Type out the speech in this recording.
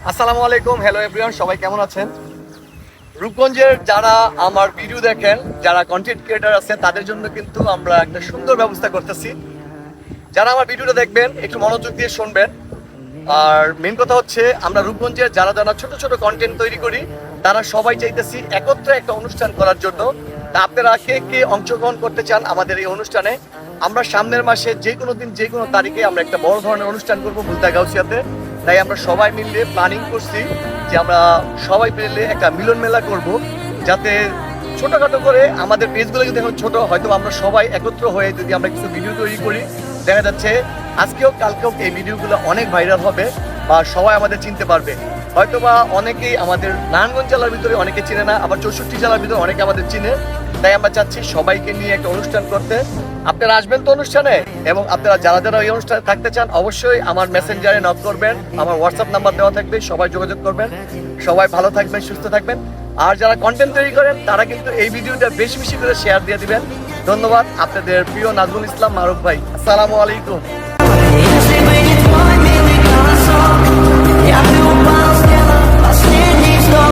আসসালামু আলাইকুম, hello everyone, সবাই কেমন আছেন? রূপগঞ্জের যারা আমার ভিডিও দেখেন, যারা কন্টেন্ট ক্রিয়েটার আছেন, তাদের জন্য কিন্তু আমরা একটা সুন্দর ব্যবস্থা করতেছি। যারা আমার ভিডিওটা দেখবেন একটু মনোযোগ দিয়ে শুনবেন। আর মেন কথা হচ্ছে, আমরা রূপগঞ্জের যারা যারা ছোট ছোট কন্টেন্ট তৈরি করি, তারা সবাই চাইতেছি একত্রে একটা অনুষ্ঠান করার জন্য। তা আপনারা কে কে অংশগ্রহণ করতে চান আমাদের এই অনুষ্ঠানে? আমরা সামনের মাসে যে কোনো দিন যে কোনো তারিখে আমরা একটা বড় ধরনের অনুষ্ঠান করবো ভুলতা গাউসিয়াতে। তাই আমরা সবাই মিলে প্ল্যানিং করছি যে আমরা সবাই মিলে একটা মিলন মেলা করব, যাতে ছোটখাটো করে আমাদের পেজগুলো যদি এখন ছোট, হয়তো আমরা সবাই একত্র হয়ে যদি আমরা কিছু ভিডিও তৈরি করি, দেখা যাচ্ছে আজকেও কালকেও এই ভিডিওগুলো অনেক ভাইরাল হবে বা সবাই আমাদের চিনতে পারবে। হয়তোবা অনেকেই আমাদের নারায়ণগঞ্জ জেলার ভিতরে অনেকে চিনে না, আবার 64 জেলার ভিতরে অনেকে আমাদের চিনে। তাই আমরা চাচ্ছি সবাইকে নিয়ে একটা অনুষ্ঠান করতে। আপনারা আসবেন তো অনুষ্ঠানে, এবং আপনারা যারা যারা এই অনুষ্ঠানে থাকতে চান অবশ্যই আমার মেসেঞ্জারে নক করবেন, আমার হোয়াটসঅ্যাপ নাম্বার দেওয়া থাকবে, সবাই যোগাযোগ করবেন। সবাই ভালো থাকবেন, সুস্থ থাকবেন। আর যারা কন্টেন্ট তৈরি করেন তারা কিন্তু এই ভিডিওটা বেশি বেশি করে শেয়ার দিয়ে দিবেন। ধন্যবাদ। আপনাদের প্রিয় নাজমুল ইসলাম মারুফ ভাই। আসসালামু আলাইকুম।